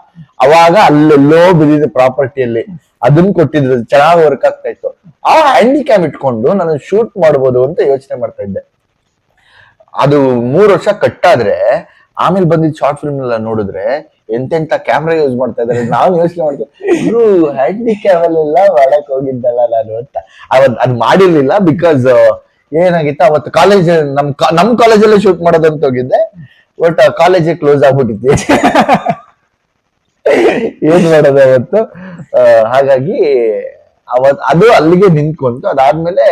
ಅವಾಗ ಅಲ್ಲೆಲ್ಲೋ ಬಿದ್ದಿದ್ದು ಪ್ರಾಪರ್ಟಿಯಲ್ಲಿ ಅದನ್ನ ಕೊಟ್ಟಿದ್ರು, ಚೆನ್ನಾಗಿ ವರ್ಕ್ ಆಗ್ತಾ ಇತ್ತು. ಆ ಹ್ಯಾಂಡಿಕ್ಯಾಮ್ ಇಟ್ಕೊಂಡು ನಾನು ಶೂಟ್ ಮಾಡ್ಬೋದು ಅಂತ ಯೋಚನೆ ಮಾಡ್ತಾ ಇದ್ದೆ. ಅದು 3 ವರ್ಷ ಕಟ್ಟಾದ್ರೆ ಆಮೇಲೆ ಬಂದಿದ್ ಶಾರ್ಟ್ ಫಿಲ್ಮ್ ಎಲ್ಲ ನೋಡಿದ್ರೆ ಎಂತೆಂತ ಕ್ಯಾಮ್ರಾ ಯೂಸ್ ಮಾಡ್ತಾ ಇದಾರೆ. ನಾವು ಯೋಚನೆ ಮಾಡ್ತೀವಿ, ಇವ್ರು ಹ್ಯಾಂಡಿಕ್ಯಾಮ್ ಅಲ್ಲೆಲ್ಲ ಮಾಡಕ್ ಹೋಗಿದ್ದಲ್ಲ ನಾನು ಅಂತ. ಅದ್ ಮಾಡಿರ್ಲಿಲ್ಲ, ಬಿಕಾಸ್ ಏನಾಗಿತ್ತು ಅವತ್ತು ಕಾಲೇಜ್, ನಮ್ ಕಾಲೇಜಲ್ಲೇ ಶೂಟ್ ಮಾಡೋದಂತ ಹೋಗಿದ್ದೆ, ಬಟ್ ಕಾಲೇಜೇ ಕ್ಲೋಸ್ ಆಗ್ಬಿಟ್ಟಿದ್ದೆ. ಏನ್ ಮಾಡೋದು ಅವತ್ತು. ಹಾಗಾಗಿ ಅದು ಅಲ್ಲಿಗೆ ನಿಂತ್ಕೊಂತು. ಅದಾದ್ಮೇಲೆ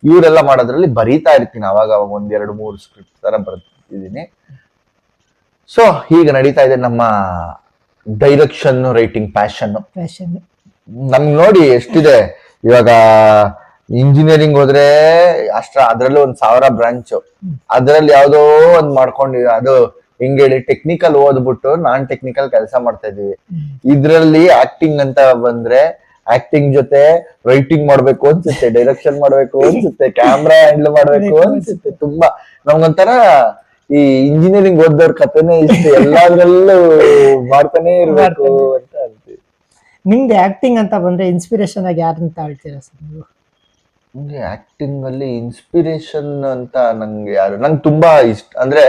ಇವರೆಲ್ಲ ಮಾಡೋದ್ರಲ್ಲಿ ಬರೀತಾ ಇರ್ತೀನಿ, ಅವಾಗ 1-2-3 ಸ್ಕ್ರಿಪ್ಟ್ ತರ ಬರ್ತಿದ್ದೀನಿ. ಸೊ ಹೀಗೆ ನಡೀತಾ ಇದೆ ನಮ್ಮ ಡೈರೆಕ್ಷನ್ ರೈಟಿಂಗ್ ಪ್ಯಾಷನ್. ನಮ್ಗೆ ನೋಡಿ ಎಷ್ಟಿದೆ ಇವಾಗ. ಇಂಜಿನಿಯರಿಂಗ್ ಹೋದ್ರೆ ಅದ್ರಲ್ಲೂ 1000 ಬ್ರಾಂಚ್, ಅದ್ರಲ್ಲಿ ಯಾವ್ದೋ ಒಂದ್ ಮಾಡ್ಕೊಂಡಿದೆ. ಅದು ಹಿಂಗ್ ಹೇಳಿ ಟೆಕ್ನಿಕಲ್ ಓದ್ಬಿಟ್ಟು ನಾನ್ ಟೆಕ್ನಿಕಲ್ ಕೆಲಸ ಮಾಡ್ತಾ ಇದೀವಿ. ಇದ್ರಲ್ಲಿ ಆಕ್ಟಿಂಗ್ ಅಂತ ಬಂದ್ರೆ ಆಕ್ಟಿಂಗ್ ಜೊತೆ ರೈಟಿಂಗ್ ಮಾಡ್ಬೇಕು ಅನ್ಸುತ್ತೆ, ಡೈರೆಕ್ಷನ್ ಮಾಡ್ಬೇಕು ಅನ್ಸುತ್ತೆ, ಕ್ಯಾಮ್ರಾ ಹ್ಯಾಂಡಲ್ ಮಾಡ್ಬೇಕು ಅನ್ಸುತ್ತೆ. ತುಂಬಾ ನಮ್ಗೊಂಥರ ಈ ಇಂಜಿನಿಯರಿಂಗ್ ಓದೋರ್ ಕಥೆನೇ ಇಷ್ಟ, ಎಲ್ಲಾದ್ರಲ್ಲೂ ಮಾಡ್ತಾನೆ ಇರ್ಬೇಕು ಅಂತ ಅಂತೀವಿ. ನಿಮ್ಗೆ ಆಕ್ಟಿಂಗ್ ಅಂತ ಬಂದ್ರೆ ಇನ್ಸ್ಪಿರೇಷನ್ ಆಗಿ ಯಾರಂತ ಹೇಳ್ತೀರಾ ಸರ್ ನೀವು? ನಂಗೆ ಆಕ್ಟಿಂಗ್ ಅಲ್ಲಿ ಇನ್ಸ್ಪಿರೇಷನ್ ಅಂತ ನಂಗೆ ತುಂಬಾ ಇಷ್ಟ. ಅಂದ್ರೆ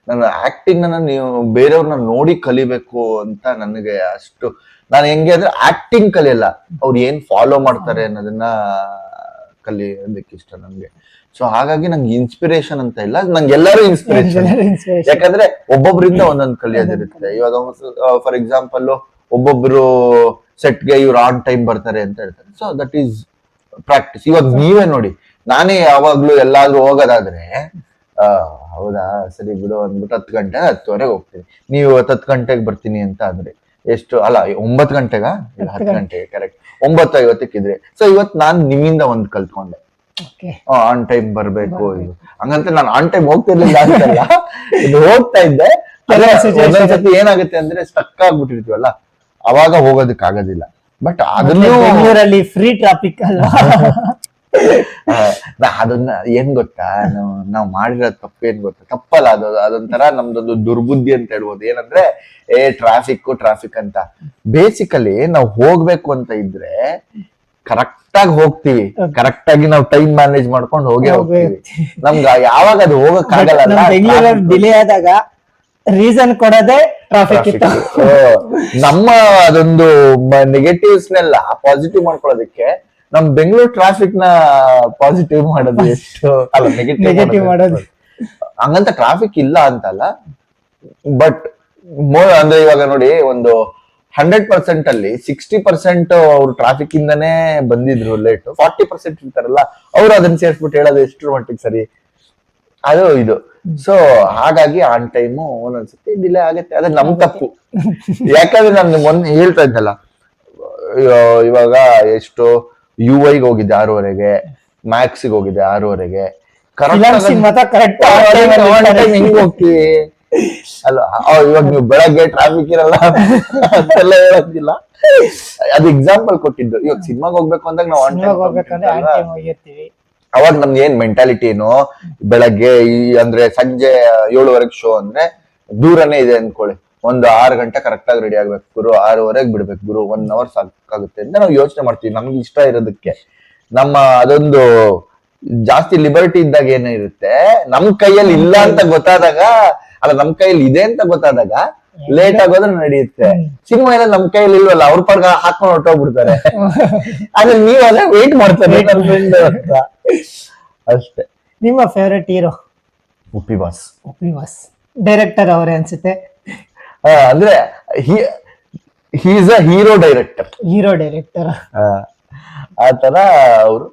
ನನ್ನ ಆಕ್ಟಿಂಗ್ ಅನ್ನ ನೀವು ಬೇರೆಯವ್ರನ್ನ ನೋಡಿ ಕಲಿಬೇಕು ಅಂತ ನನಗೆ ಅಷ್ಟು. ನಾನು ಹೆಂಗೆ ಅಂದ್ರೆ ಆಕ್ಟಿಂಗ್ ಕಲಿಯಲ್ಲ, ಅವ್ರು ಏನ್ ಫಾಲೋ ಮಾಡ್ತಾರೆ ಅನ್ನೋದನ್ನ ಕಲಿಯೋದಕ್ಕೆ ಇಷ್ಟ ನನ್ಗೆ. ಸೊ ಹಾಗಾಗಿ ನಂಗೆ ಇನ್ಸ್ಪಿರೇಷನ್ ಅಂತ ಇಲ್ಲ, ನಂಗೆ ಎಲ್ಲರೂ ಇನ್ಸ್ಪಿರೇಷನ್. ಯಾಕಂದ್ರೆ ಒಬ್ಬೊಬ್ರಿಂದ ಒಂದೊಂದು ಕಲಿಯೋದಿರುತ್ತೆ. ಇವಾಗ ಫಾರ್ ಎಕ್ಸಾಂಪಲ್ ಒಬ್ಬೊಬ್ರು ಸೆಟ್ಗೆ ಇವ್ರು ಆನ್ ಟೈಮ್ ಬರ್ತಾರೆ ಅಂತ ಹೇಳ್ತಾರೆ. So that is practice. ಇವಾಗ ನೀವೇ ನೋಡಿ, ನಾನೇ ಯಾವಾಗ್ಲೂ ಎಲ್ಲಾದ್ರೂ ಹೋಗೋದಾದ್ರೆ ಹೌದಾ ಸರಿ ಬಿಡು ಅಂದ್ಬಿಟ್ಟು 10 ಗಂಟೆ 10:15 ಹೋಗ್ತೀನಿ. ನೀವು 10 ಗಂಟೆಗೆ ಬರ್ತೀನಿ ಅಂತ ಅಂದ್ರೆ ಎಷ್ಟು ಅಲ್ಲ, 9 ಗಂಟೆಗ 10 ಗಂಟೆಗೆ ಕರೆಕ್ಟ್ 9:50 ಇದ್ರೆ. ಸೊ ಇವತ್ತು ನಾನ್ ನಿಮ್ಮಿಂದ ಒಂದ್ ಕಲ್ತ್ಕೊಂಡೆ, ಆನ್ ಟೈಮ್ ಬರ್ಬೇಕು. ಇದು ಹಂಗಂತ ನಾನು ಆನ್ ಟೈಮ್ ಹೋಗ್ತಿರ್ಲಿಲ್ಲ ಅಂತಲ್ಲ, ಇದು ಹೋಗ್ತಾ ಇದ್ದೆ. ಒಂದೊಂದ್ಸತಿ ಏನಾಗುತ್ತೆ ಅಂದ್ರೆ ಸ್ಟಕ್ ಆಗ್ಬಿಟ್ಟಿರ್ತೀವಲ್ಲ, ಅವಾಗ ಹೋಗೋದಕ್ ಆಗೋದಿಲ್ಲ. ಬಟ್ ಅದನ್ನು ಬೆಂಗಳೂರಲ್ಲಿ ಫ್ರೀ ಟ್ರಾಫಿಕ್ ಅಲ್ಲ, ಅದನ್ನ ಏನ್ ಗೊತ್ತಾ, ನಾವ್ ಮಾಡಿರೋ ತಪ್ಪೇನ್ ಗೊತ್ತಾ, ತಪ್ಪಲ್ಲ ಅದು, ಅದೊಂಥರ ನಮ್ದೊಂದು ದುರ್ಬುದ್ಧಿ ಅಂತ ಹೇಳ್ಬೋದು. ಏನಂದ್ರೆ ಟ್ರಾಫಿಕ್ ಅಂತ. ಬೇಸಿಕಲಿ ನಾವು ಹೋಗ್ಬೇಕು ಅಂತ ಇದ್ರೆ ಕರೆಕ್ಟ್ ಆಗಿ ಹೋಗ್ತೀವಿ, ಕರೆಕ್ಟ್ ಆಗಿ ನಾವು ಟೈಮ್ ಮ್ಯಾನೇಜ್ ಮಾಡ್ಕೊಂಡು ಹೋಗ್ತೀವಿ. ನಮ್ಗ ಯಾವಾಗ ಅದು ಹೋಗಕ್ ಆಗಲ್ಲ, ಬೆಂಗಳೂರಲ್ಲಿ ಡಿಲೇ ಆದಾಗ ರೀಸನ್ ಕೊಡೋದೇ ಟ್ರಾಫಿಕ್ ಇತ್ತು. ನಮ್ಮ ಅದೊಂದು ನೆಗೆಟಿವ್ಸ್ನೆಲ್ಲ ಪಾಸಿಟಿವ್ ಮಾಡ್ಕೊಳ್ಳೋದಕ್ಕೆ ನಮ್ ಬೆಂಗಳೂರು ಟ್ರಾಫಿಕ್ ನ ಪಾಸಿಟಿವ್ ಮಾಡೋದು ಎಷ್ಟು ಅಲ್ಲ, ನೆಗೆಟಿವ್ ಮಾಡೋದು. ಹಂಗಂತ ಟ್ರಾಫಿಕ್ ಇಲ್ಲ ಅಂತಲ್ಲ, ಬಟ್ ಅಂದ್ರೆ ಇವಾಗ ನೋಡಿ, ಒಂದು 100% ಅಲ್ಲಿ 60% ಅವ್ರು ಟ್ರಾಫಿಕ್ ಇಂದಾನೇ ಬಂದಿದ್ರು ಲೇಟ್, 40% ಇರ್ತಾರಲ್ಲ ಅವ್ರು ಅದನ್ನ ಸೇರ್ಸ್ಬಿಟ್ಟು ಹೇಳೋದು ಎಷ್ಟು ಮಟ್ಟಿಗೆ ಸರಿ ಅದು ಇದು. ಸೊ ಹಾಗಾಗಿ ಆನ್ ಟೈಮು ಒಂದೊಂದ್ಸತಿ ಡಿಲೇ ಆಗತ್ತೆ, ಅದೇ ನಮ್ ತಪ್ಪು. ಯಾಕಂದ್ರೆ ನಾನು ಮೊನ್ನೆ ಹೇಳ್ತಾ ಇದ್ದಲ್ಲ, ಇವಾಗ ಎಷ್ಟು UI ಹೋಗಿದ್ದೆ 6:30, ಮ್ಯಾಕ್ಸಿಗೆ ಹೋಗಿದ್ದೆ 6:30. ಹೆಂಗ್ ಹೋಗ್ತೀವಿ ಅಲ್ಲ, ಇವಾಗ ನೀವು ಬೆಳಗ್ಗೆ ಟ್ರಾಫಿಕ್ ಇರಲ್ಲ ಅಂತೆಲ್ಲ ಹೇಳೋದಿಲ್ಲ, ಅದು ಎಕ್ಸಾಂಪಲ್ ಕೊಟ್ಟಿದ್ದು. ಇವಾಗ ಸಿನಿಮಾಗ್ ಹೋಗ್ಬೇಕು ಅಂದಾಗ ನಾವು ಆನ್ ಟೈಮ್ ಹೋಗಿರ್ತೀವಿ. ಅವಾಗ ನಮ್ಗೆ ಏನ್ ಮೆಂಟಾಲಿಟಿ ಏನು, ಬೆಳಗ್ಗೆ ಅಂದ್ರೆ ಸಂಜೆ 7:15 ಶೋ ಅಂದ್ರೆ ದೂರನೇ ಇದೆ ಅನ್ಕೊಳ್ಳಿ, ಒಂದು 6 ಗಂಟೆ ಕರೆಕ್ಟ್ ಆಗಿ ರೆಡಿ ಆಗ್ಬೇಕು ಗುರು, 6:15 ಬಿಡ್ಬೇಕು ಗುರು, 1 hour ಸಾಕಾಗುತ್ತೆ ಅಂತ ನಾವು ಯೋಚನೆ ಮಾಡ್ತೀವಿ. ನಮ್ಗೆ ಇಷ್ಟ ಇರೋದಕ್ಕೆ ನಮ್ಮ ಅದೊಂದು ಜಾಸ್ತಿ ಲಿಬರ್ಟಿ ಇದ್ದಾಗ ಏನಿರುತ್ತೆ, ನಮ್ ಕೈಯಲ್ಲಿ ಇಲ್ಲ ಅಂತ ಗೊತ್ತಾದಾಗ, ಅಲ್ಲ ನಮ್ ಕೈಯಲ್ಲಿ ಇದೆ ಅಂತ ಗೊತ್ತಾದಾಗ ಲೇಟ್ ಆಗೋದ್ರೆ ನಡೆಯುತ್ತೆ. ಸಿನಿಮಾ ಎಲ್ಲ ನಮ್ ಕೈಯಲ್ಲಿ ಇಲ್ವಲ್ಲ, ಅವ್ರ ಪರ್ಗ ಹಾಕೊಂಡು ಹೊರಟೋಗ್ಬಿಡ್ತಾರೆ. ಆದ್ರೆ ನೀವ್ ಅದೇ ವೇಟ್ ಮಾಡ್ತಾರೆ ನನ್ನ ಫ್ರೆಂಡ್ ಅಂತ ಅಷ್ಟೇ. ನಿಮ್ಮ favourite hero? Uppi boss. Director ಅವರೇ ಅನ್ಸುತ್ತೆ. ಅಂದ್ರೆ ಈಸ್ ಅ ಹೀರೋ ಡೈರೆಕ್ಟರ್. ಆ ತರ ಅವರು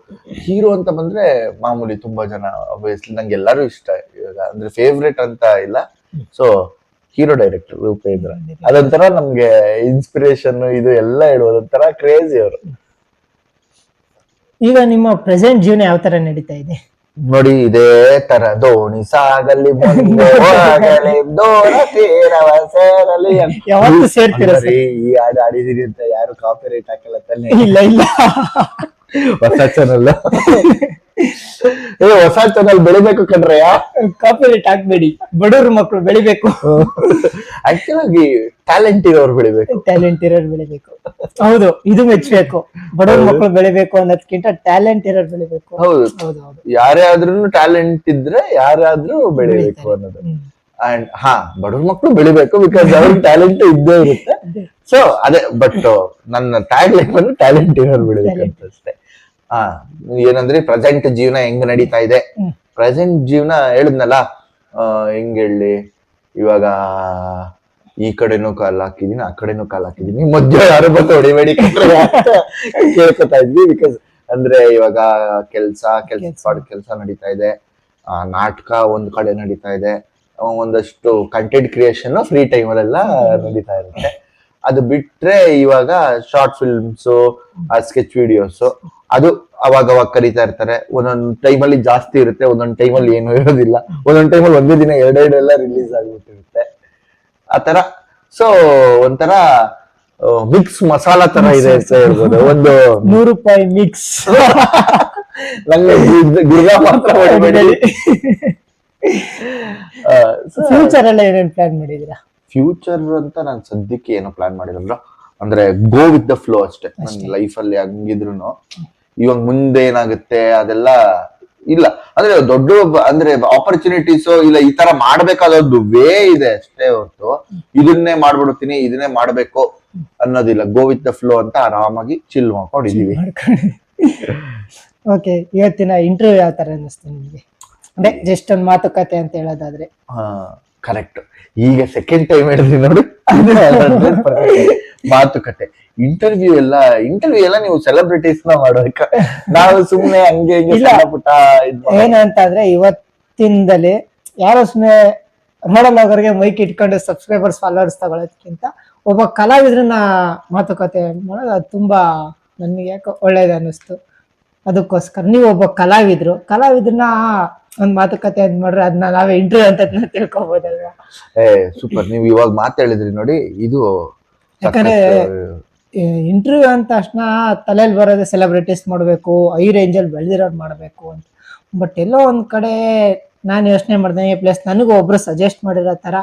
ಹೀರೋ ಅಂತ ಬಂದ್ರೆ ಮಾಮೂಲಿ ತುಂಬಾ ಜನ ಆಬ್ವಿಯಸ್ಲಿ ನಂಗೆ ಎಲ್ಲರೂ ಇಷ್ಟ ಇವಾಗ, ಅಂದ್ರೆ ಫೇವ್ರೇಟ್ ಅಂತ ಇಲ್ಲ. ಸೊ ಹೀರೋ ಡೈರೆಕ್ಟರ್ ಉಪೇಂದ್ರ ಅದೊಂಥರ ನಮ್ಗೆ ಇನ್ಸ್ಪಿರೇಷನ್, ಇದು ಎಲ್ಲ ಹೇಳುವುದು ಒಂಥರ ಕ್ರೇಜಿ ಅವರು. ಈಗ ನಿಮ್ಮ ಪ್ರೆಸೆಂಟ್ ಜೀವನ ಯಾವ ತರ ನಡೀತಾ ಇದೆ? ನೋಡಿ ಇದೇ ತರ ದೋಣಿ ಸಾಗಲಿ ಮುಂದೆ ಹೋಗಲಿ ದೂರ ತೀರವ ಸೇರಲಿ. ಯಾವತ್ತು ಸೇರ್ತೀರಾ ಸರ್? ಈ ಹಾಡು ಆಡಿದೀನಿ ಅಂತ ಯಾರು ಕಾಪಿ ರೈಟ್ ಹಾಕಲ್ಲ ತಾನೆ? ಇಲ್ಲ ಹೊಸ ಚಾನಲ್ ಹೊಸ ಚಾನಲ್ ಬೆಳಿಬೇಕು ಕಣ್ರೆ. ಕಾಪಿ ರೈಟ್ ಹಾಕ್ಬೇಡಿ, ಬಡವ್ರ ಮಕ್ಕಳು ಬೆಳಿಬೇಕು. ಆಕ್ಚುಲಿ ಟ್ಯಾಲೆಂಟ್ ಇರೋರು ಬೆಳಿಬೇಕು. ಹೌದು, ಇದು ಮೆಚ್ಚಬೇಕು. ಬಡವ್ರ ಮಕ್ಕಳು ಬೆಳಿಬೇಕು ಅನ್ನೋದಕ್ಕಿಂತ ಟ್ಯಾಲೆಂಟ್ ಇರೋರು ಬೆಳಿಬೇಕು. ಹೌದು, ಯಾರೇ ಆದ್ರೂ ಟ್ಯಾಲೆಂಟ್ ಇದ್ರೆ ಯಾರಾದ್ರೂ ಬೆಳಿಬೇಕು ಅನ್ನೋದು. ಅಂಡ್ ಬಡವ್ರ ಮಕ್ಕಳು ಬೆಳಿಬೇಕು, ಬಿಕಾಸ್ ಅವ್ರಿಗೆ ಟ್ಯಾಲೆಂಟ್ ಇದ್ದೇ ಇರುತ್ತೆ. ಸೊ ಅದೇ, ಬಟ್ ನನ್ನ ಟ್ಯಾಗ್ ಲೈಫ್ ಅನ್ನು ಟ್ಯಾಲೆಂಟ್ ಇರೋರು ಬೆಳಿಬೇಕು ಅಂತ ಅಷ್ಟೇ. ಏನಂದ್ರೆ ಪ್ರೆಸೆಂಟ್ ಜೀವನ ಹೆಂಗ್ ನಡೀತಾ ಇದೆ, ಪ್ರೆಸೆಂಟ್ ಜೀವನ ಹೇಳಿದ್ನಲ್ಲ, ಹೆಂಗ್ ಹೇಳಿ, ಇವಾಗ ಈ ಕಡೆನೂ ಕಾಲ್ ಹಾಕಿದೀನಿ, ಆ ಕಡೆನೂ ಕಾಲ್ ಹಾಕಿದೀನಿ, ಮಧ್ಯ ಯಾರು ಬಂದು ಹೊಡಿಬೇಡಿ ಕೇಳ್ಕೊತಾ ಇದ್ವಿ. ಬಿಕಾಸ್ ಅಂದ್ರೆ ಇವಾಗ ಕೆಲ್ಸ ನಡೀತಾ ಇದೆ, ನಾಟಕ ಒಂದ್ ಕಡೆ ನಡೀತಾ ಇದೆ, ಒಂದಷ್ಟು ಕಂಟೆಂಟ್ ಕ್ರಿಯೇಷನ್ ಫ್ರೀ ಟೈಮಲ್ಲೆಲ್ಲ ನಡೀತಾ ಇರುತ್ತೆ. ಅದು ಬಿಟ್ರೆ ಇವಾಗ ಶಾರ್ಟ್ ಫಿಲ್ಮ್ಸ್, ಸ್ಕೆಚ್ ವಿಡಿಯೋಸ್, ಅದು ಅವಾಗ ಕರೀತಾ ಇರ್ತಾರೆ. ಒಂದೊಂದ್ ಟೈಮಲ್ಲಿ ಜಾಸ್ತಿ ಇರುತ್ತೆ, ಒಂದೊಂದ್ ಟೈಮಲ್ಲಿ ಏನು ಇರೋದಿಲ್ಲ, ಒಂದೊಂದ್ ಟೈಮಲ್ಲಿ ಒಂದೇ ದಿನ ಎರಡೆರಡೆಲ್ಲ ರಿಲೀಸ್ ಆಗ್ಬಿಟ್ಟಿರುತ್ತೆ ಆತರ. ಸೊ ಒಂಥರ ಮಿಕ್ಸ್ ಮಸಾಲಾ ತರ ಇದೆ ಅಂತ ಹೇಳ್ಬೋದು. ಒಂದು ₹100 ಮಿಕ್ಸ್. ನಂಗೆ ಗಿರ್ಗ ಮಾತ್ರ ಫ್ಯೂಚರ್ ಎಲ್ಲ ಏನೇನ್ ಪ್ಲಾನ್ ಮಾಡಿದೀರಾ? ಫ್ಯೂಚರ್ ಅಂತ ನಾನು ಸದ್ಯಕ್ಕೆ ಏನೋ ಪ್ಲಾನ್ ಮಾಡಿರಲ್ಲ, ಅಂದ್ರೆ ಗೋ ವಿತ್ ದ ಫ್ಲೋ ಅಷ್ಟೇ. ನನ್ನ ಲೈಫ್ ಅಲ್ಲಿ ಹಂಗಿದ್ರು ಇವಾಗ ಮುಂದೆ ಏನಾಗುತ್ತೆ ಅದೆಲ್ಲ ಇಲ್ಲ. ಅಂದ್ರೆ ದೊಡ್ಡ ಅಂದ್ರೆ ಆಪರ್ಚುನಿಟೀಸ್ ಇಲ್ಲ, ಈ ತರ ಮಾಡ್ಬೇಕಾದದ್ದು ವೇ ಇದೆ ಅಷ್ಟೇ ಹೊರತು ಇದನ್ನೇ ಮಾಡ್ಬಿಡ್ತೀನಿ, ಇದನ್ನೇ ಮಾಡ್ಬೇಕು ಅನ್ನೋದಿಲ್ಲ. ಗೋ ವಿತ್ ದ ಫ್ಲೋ ಅಂತ ಆರಾಮಾಗಿ ಚಿಲ್ ಮಾಡ್ಕೊಂಡಿದೀವಿ. ಓಕೆ, ಇವತ್ತಿನ ಇಂಟರ್ವ್ಯೂ ಯಾವ ತರ ಅನ್ನಿಸ್ತು ನಿಮ್ಗೆ? ಅಂದ್ರೆ ಜಸ್ಟ್ ಒಂದು ಮಾತುಕತೆ ಅಂತ ಹೇಳೋದಾದ್ರೆ. ಕರೆಕ್ಟ್. ಈಗ ಸೆಕೆಂಡ್ ಟೈಮ್ ಹೇಳಿದ್ರಿ ನೋಡಿ, ಮಾತುಕತೆ. ಇಂಟರ್ವ್ಯೂ ಎಲ್ಲ ನೀವು ಸೆಲೆಬ್ರಿಟೀಸ್ ನ ಮಾಡ್ಬೇಕ, ನಾವು ಸುಮ್ನೆ ಹಂಗೆ ಪುಟ್ಟ ಏನಂತಂದ್ರೆ ಇವತ್ತಿಂದಲೇ ಯಾರೋ ಸುಮ್ನೆ ನೋಡೋಲ್ಲವರಿಗೆ ಮೈಕ್ ಇಟ್ಕೊಂಡು ಸಬ್ಸ್ಕ್ರೈಬರ್ಸ್ ಫಾಲೋವರ್ಸ್ ತಗೊಳ್ಳೋದಕ್ಕಿಂತ ಒಬ್ಬ ಕಲಾವಿದ್ರನ್ನ ಮಾತುಕತೆ ಮಾಡೋದು ಅದು ತುಂಬಾ ನನ್ಗೆ ಯಾಕೋ ಒಳ್ಳೇದು ಅನ್ನಿಸ್ತು. ಅದಕ್ಕೋಸ್ಕರ ನೀವು ಒಬ್ಬ ಕಲಾವಿದ್ರನ್ನ ಒಂದ್ ಮಾತುಕತೆ ಅದ್ ಮಾಡ್ರೆ ಅದನ್ನ ನಾವೇ ಇಂಟರ್ವ್ಯೂ ಅಂತ ತಿಳ್ಕೊಬೋದಲ್ವಾ? ಸೂಪರ್. ನೀವು ಇವಾಗ ಮಾತಾಡಿದ್ರಿ ನೋಡಿ, ಇದು ಯಾಕಂದ್ರೆ ಇಂಟರ್ವ್ಯೂ ಅಂದ ತಕ್ಷಣ ತಲೆಯಲ್ಲಿ ಬರೋದೇ ಸೆಲೆಬ್ರಿಟೀಸ್ ಮಾಡ್ಬೇಕು, ಐ ರೇಂಜಲ್ಲಿ ಬೆಳೆದಿರೋರು ಮಾಡ್ಬೇಕು ಅಂತ. ಬಟ್ ಎಲ್ಲೋ ಒಂದ್ ಕಡೆ ನಾನು ಯೋಚನೆ ಮಾಡಿದೆ, ಪ್ಲಸ್ ನನಗೂ ಒಬ್ರು ಸಜೆಸ್ಟ್ ಮಾಡಿರೋ ತರ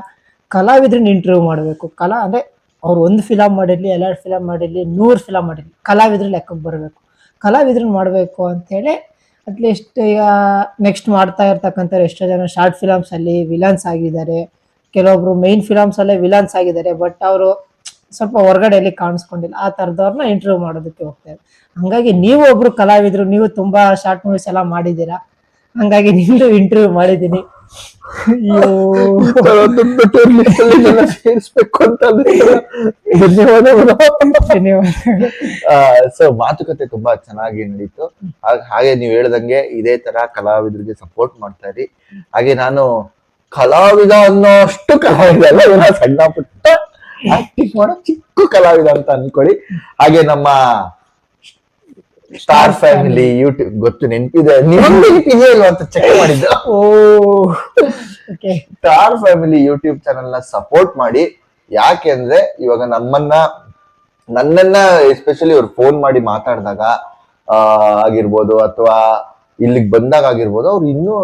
ಕಲಾವಿದ್ರನ್ನ ಇಂಟರ್ವ್ಯೂ ಮಾಡ್ಬೇಕು. ಅಂದ್ರೆ ಅವ್ರು 1 ಫಿಲಮ್ ಮಾಡಿರ್ಲಿ, 2 ಫಿಲಮ್ ಮಾಡಿರ್ಲಿ, 100 ಫಿಲಮ್ ಮಾಡಿರ್ಲಿ, ಕಲಾವಿದ್ರ ಲೆಕ್ಕಕ್ಕೆ ಬರಬೇಕು. ಕಲಾವಿದ್ರನ್ನ ಮಾಡ್ಬೇಕು ಅಂತೇಳಿ ಅಟ್ಲೀಸ್ಟ್ ಈಗ ನೆಕ್ಸ್ಟ್ ಮಾಡ್ತಾ ಇರ್ತಕ್ಕಂಥ ಎಷ್ಟೋ ಜನ ಶಾರ್ಟ್ ಫಿಲಮ್ಸ್ ಅಲ್ಲಿ ವಿಲನ್ಸ್ ಆಗಿದ್ದಾರೆ, ಕೆಲವೊಬ್ರು ಮೈನ್ ಫಿಲಮ್ಸ್ ಅಲ್ಲೇ ವಿಲನ್ಸ್ ಆಗಿದ್ದಾರೆ, ಬಟ್ ಅವರು ಸ್ವಲ್ಪ ಹೊರಗಡೆಯಲ್ಲಿ ಕಾಣಿಸ್ಕೊಂಡಿಲ್ಲ. ಆ ತರದವ್ರನ್ನ ಇಂಟರ್ವ್ಯೂ ಮಾಡೋದಕ್ಕೆ ಹೋಗ್ತಾರೆ. ಹಂಗಾಗಿ ನೀವು ಒಬ್ರು ಕಲಾವಿದ್ರು, ನೀವು ತುಂಬಾ ಶಾರ್ಟ್ ಮೂವೀಸ್ ಎಲ್ಲ ಮಾಡಿದ್ದೀರಾ, ಹಂಗಾಗಿ ನಿಮ್ದು ಇಂಟರ್ವ್ಯೂ ಮಾಡಿದ್ದೀನಿ. ಸೇರಿಸ್ಬೇಕು ಅಂತ ಧನ್ಯವಾದಗಳು. ಸೊ ಮಾತುಕತೆ ತುಂಬಾ ಚೆನ್ನಾಗಿ ನಡೀತು. ಹಾಗೆ ನೀವು ಹೇಳ್ದಂಗೆ ಇದೇ ತರ ಕಲಾವಿದರಿಗೆ ಸಪೋರ್ಟ್ ಮಾಡ್ತಾ ಇರಿ. ಹಾಗೆ ನಾನು ಕಲಾವಿದ ಅನ್ನೋಷ್ಟು ಕಲಾವಿದ ಅಲ್ಲ, ಸಣ್ಣ ಪುಟ್ಟ ಆಕ್ಟಿಂಗ್ ಮಾಡೋ ಚಿಕ್ಕ ಕಲಾವಿದ ಅಂತ ಅನ್ಕೊಳ್ಳಿ. ಹಾಗೆ ನಮ್ಮ ಸ್ಟಾರ್ ಫ್ಯಾಮಿಲಿ ಯೂಟ್ಯೂಬ್, ಗೊತ್ತು ನೆನಪಿದೆ ನಿಮ್ಗೆ ಅಂತ ಚೆಕ್ ಮಾಡಿದ್ದ, ಸ್ಟಾರ್ ಫ್ಯಾಮಿಲಿ ಯೂಟ್ಯೂಬ್ ಚಾನೆಲ್ ನ ಸಪೋರ್ಟ್ ಮಾಡಿ. ಯಾಕೆ ಅಂದ್ರೆ ಇವಾಗ ನನ್ನನ್ನ ಎಸ್ಪೆಷಲಿ ಅವ್ರು ಫೋನ್ ಮಾಡಿ ಮಾತಾಡಿದಾಗ ಆಗಿರ್ಬೋದು, ಅಥವಾ ಇಲ್ಲಿಗೆ ಬಂದಾಗ ಆಗಿರ್ಬೋದು, ಅವ್ರು ಇನ್ನೂ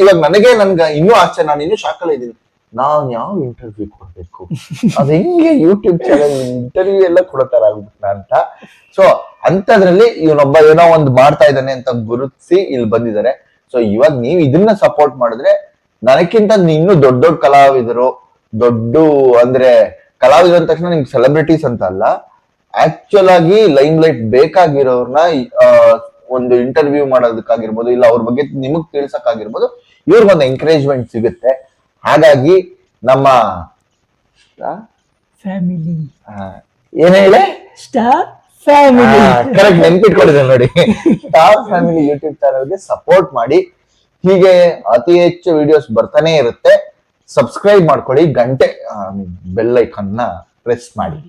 ಇವಾಗ ನನ್ಗೆ ಇನ್ನೂ ಆಶ್ಚರ್ಯ, ನಾನು ಇನ್ನೂ ಶಾಕಲ್ಲಿ ಇದ್ದೀನಿ, ನಾನ್ ಯಾವ ಇಂಟರ್ವ್ಯೂ ಕೊಡ್ಬೇಕು, ಅದ್ ಹೆಂಗೆ ಯೂಟ್ಯೂಬ್ ಚಾನೆಲ್ ಇಂಟರ್ವ್ಯೂ ಎಲ್ಲ ಕೊಡತಾರ ಆಗ್ಬಿಟ್ನ ಅಂತ. ಸೊ ಅಂತದ್ರಲ್ಲಿ ಇವನೊಬ್ಬ ಏನೋ ಒಂದು ಮಾಡ್ತಾ ಇದ್ದಾನೆ ಅಂತ ಗುರುತಿಸಿ ಇಲ್ಲಿ ಬಂದಿದ್ದಾರೆ. ಸೊ ಇವಾಗ ನೀವ್ ಇದನ್ನ ಸಪೋರ್ಟ್ ಮಾಡಿದ್ರೆ ನನಕ್ಕಿಂತ ಇನ್ನೂ ದೊಡ್ಡ ದೊಡ್ಡ ಕಲಾವಿದರು, ಅಂದ್ರೆ ಕಲಾವಿದರು ಅಂದ ತಕ್ಷಣ ನಿಮ್ಗೆ ಸೆಲೆಬ್ರಿಟೀಸ್ ಅಂತ ಅಲ್ಲ, ಆಕ್ಚುಲ್ ಆಗಿ ಲೈಮ್ ಲೈಟ್ ಬೇಕಾಗಿರೋರ್ನ ಒಂದು ಇಂಟರ್ವ್ಯೂ ಮಾಡೋದಕ್ಕಾಗಿರ್ಬೋದು, ಇಲ್ಲ ಅವ್ರ ಬಗ್ಗೆ ನಿಮಗ್ ತಿಳ್ಸಕ್ಕಾಗಿರ್ಬೋದು, ಇವ್ರಿಗೊಂದು ಎಂಕರೇಜ್ಮೆಂಟ್ ಸಿಗುತ್ತೆ. ಹಾಗಾಗಿ ನಮ್ಮ ಫ್ಯಾಮಿಲಿ ಏನ್ ಹೇಳಿ ಸ್ಟಾರ್ ಫ್ಯಾಮಿಲಿ ಕರೆಕ್ಟ್ ನೆನ್ಪಿಟ್ಕೊಂಡಿದೆ ನೋಡಿ. ಸ್ಟಾರ್ ಫ್ಯಾಮಿಲಿ ಯೂಟ್ಯೂಬ್ ಚಾನಲ್ಗೆ ಸಪೋರ್ಟ್ ಮಾಡಿ. ಹೀಗೆ ಅತಿ ಹೆಚ್ಚು ವಿಡಿಯೋಸ್ ಬರ್ತಾನೆ ಇರುತ್ತೆ. ಸಬ್ಸ್ಕ್ರೈಬ್ ಮಾಡ್ಕೊಳ್ಳಿ, ಗಂಟೆ ಬೆಲ್ ಐಕಾನ್ ನ ಪ್ರೆಸ್ ಮಾಡಿ.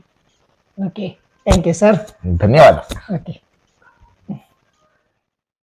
Okay thank you sir. ಧನ್ಯವಾದ. ಓಕೆ.